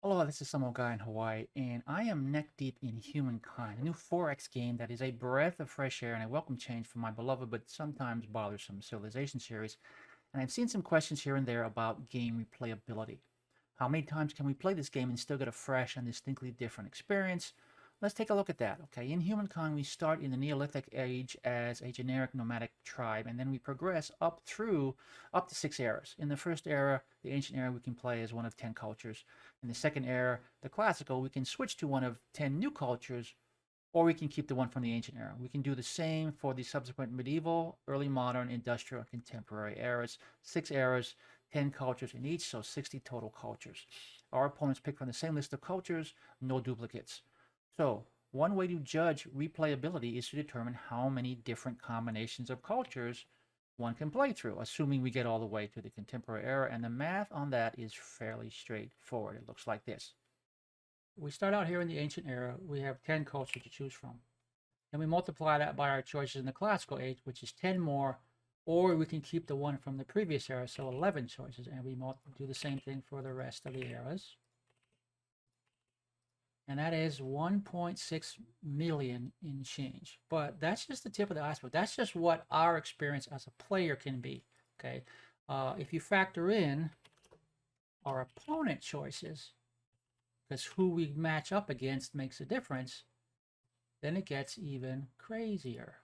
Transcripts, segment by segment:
Hello, this is some old guy in Hawaii, and I am neck deep in Humankind, a new 4X game that is a breath of fresh air and a welcome change from my beloved but sometimes bothersome Civilization series. And I've seen some questions here and there about game replayability. How many times can we play this game and still get a fresh and distinctly different experience? Let's take a look at that. Okay, in Humankind, we start in the Neolithic age as a generic nomadic tribe, and then we progress up to 6 eras. In the first era, the ancient era, we can play as one of 10 cultures. In the second era, the classical, we can switch to one of 10 new cultures, or we can keep the one from the ancient era. We can do the same for the subsequent medieval, early modern, industrial, and contemporary eras. 6 eras, 10 cultures in each, so 60 total cultures. Our opponents pick from the same list of cultures, no duplicates. So, one way to judge replayability is to determine how many different combinations of cultures one can play through, assuming we get all the way to the contemporary era, and the math on that is fairly straightforward. It looks like this. We start out here in the ancient era, we have 10 cultures to choose from. Then we multiply that by our choices in the classical age, which is 10 more, or we can keep the one from the previous era, so 11 choices, and we do the same thing for the rest of the eras. And that is 1.6 million in change. But that's just the tip of the iceberg. That's just what our experience as a player can be. Okay, if you factor in our opponent choices, because who we match up against makes a difference, then it gets even crazier.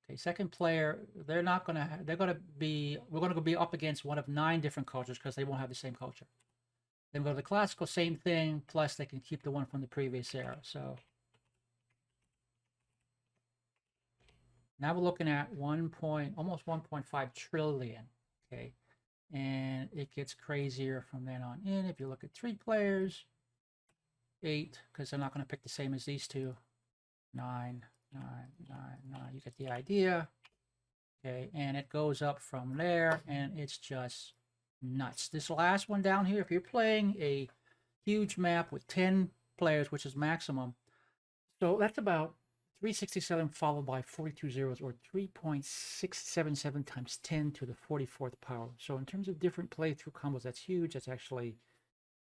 Okay, second player, we're gonna be up against one of 9 different cultures because they won't have the same culture. Then go to the classical, same thing, plus they can keep the one from the previous era. So now we're looking at almost 1.5 trillion. Okay, and it gets crazier from then on in. If you look at 3 players, 8, because they're not going to pick the same as these two. 9, 9, 9, 9. You get the idea. Okay, and it goes up from there, and it's just nuts. This last one down here, if you're playing a huge map with 10 players, which is maximum, so that's about 367 followed by 42 zeros, or 3.677 times 10 to the 44th power. So in terms of different playthrough combos, that's huge. That's actually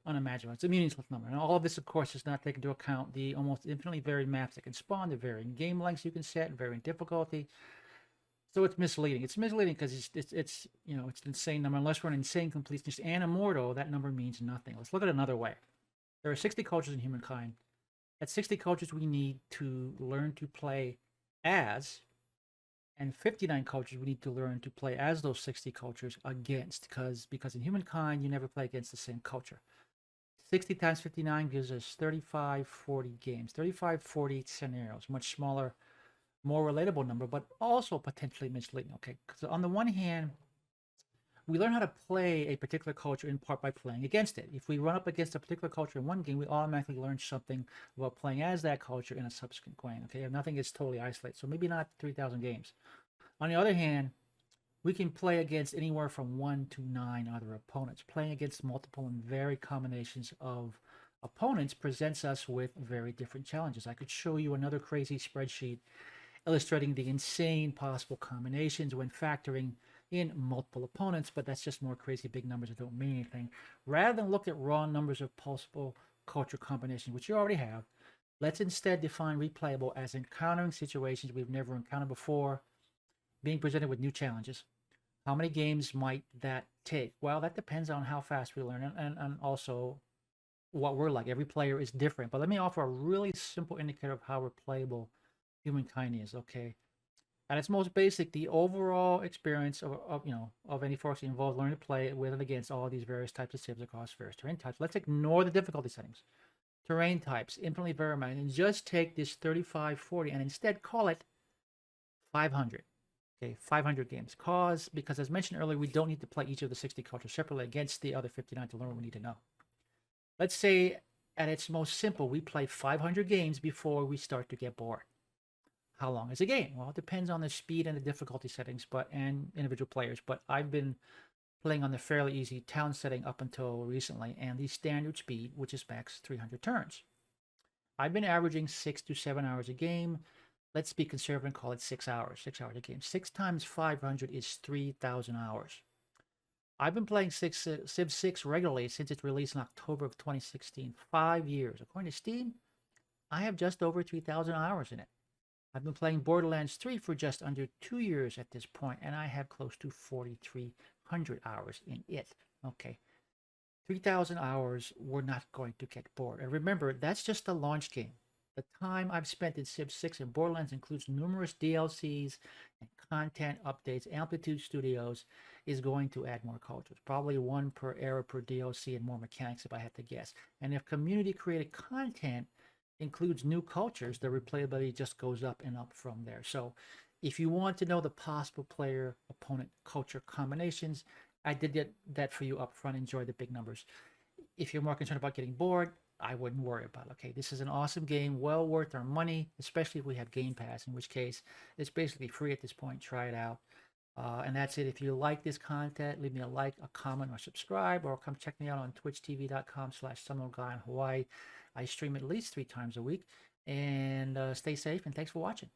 unimaginable. It's a meaningless number. And all of this, of course, does not take into account the almost infinitely varied maps that can spawn, the varying game lengths you can set, varying difficulty. So it's misleading. It's misleading because it's an insane number. Unless we're an insane completionist and immortal, that number means nothing. Let's look at it another way. There are 60 cultures in Humankind. At 60 cultures, we need to learn to play as, and 59 cultures we need to learn to play as those 60 cultures against, because in Humankind, you never play against the same culture. 60 times 59 gives us 3540 games, 3540 scenarios, much smaller, more relatable number, but also potentially misleading. Okay, because on the one hand, we learn how to play a particular culture in part by playing against it. If we run up against a particular culture in one game, we automatically learn something about playing as that culture in a subsequent game. Okay, nothing is totally isolated, so maybe not 3,000 games. On the other hand, we can play against anywhere from 1 to 9 other opponents. Playing against multiple and varied combinations of opponents presents us with very different challenges. I could show you another crazy spreadsheet illustrating the insane possible combinations when factoring in multiple opponents, but that's just more crazy big numbers that don't mean anything. Rather than look at raw numbers of possible culture combinations, which you already have, let's instead define replayable as encountering situations we've never encountered before, being presented with new challenges. How many games might that take? Well, that depends on how fast we learn and also what we're like. Every player is different, but let me offer a really simple indicator of how replayable Humankind is. Okay, at its most basic, the overall experience of any force involves learning to play with and against all of these various types of civs across various terrain types. Let's ignore the difficulty settings, terrain types, infinitely varied, and just take this 3540 and instead call it 500. Okay, 500 games. Because as mentioned earlier, we don't need to play each of the 60 cultures separately against the other 59 to learn what we need to know. Let's say at its most simple, we play 500 games before we start to get bored. How long is a game? Well, it depends on the speed and the difficulty settings, and individual players. But I've been playing on the fairly easy town setting up until recently, and the standard speed, which is max 300 turns. I've been averaging 6 to 7 hours a game. Let's be conservative and call it 6 hours. 6 hours a game. 6 times 500 is 3,000 hours. I've been playing Civ 6 regularly since its release in October of 2016. 5 years. According to Steam, I have just over 3,000 hours in it. I've been playing Borderlands 3 for just under 2 years at this point, and I have close to 4,300 hours in it. Okay. 3,000 hours, we're not going to get bored. And remember, that's just the launch game. The time I've spent in Civ 6 and Borderlands includes numerous DLCs and content updates. Amplitude Studios is going to add more cultures, probably one per era per DLC and more mechanics if I had to guess. And if community created content includes new cultures, the replayability just goes up and up from there. So if you want to know the possible player opponent culture combinations, I did that for you up front. Enjoy the big numbers. If you're more concerned about getting bored, I wouldn't worry about it. Okay, this is an awesome game, well worth our money, especially if we have Game Pass, in which case it's basically free at this point. Try it out. And that's it. If you like this content, leave me a like, a comment, or subscribe, or come check me out on twitchtv.com/Seminole Guy in Hawaii. I stream at least 3 times a week. And stay safe, and thanks for watching.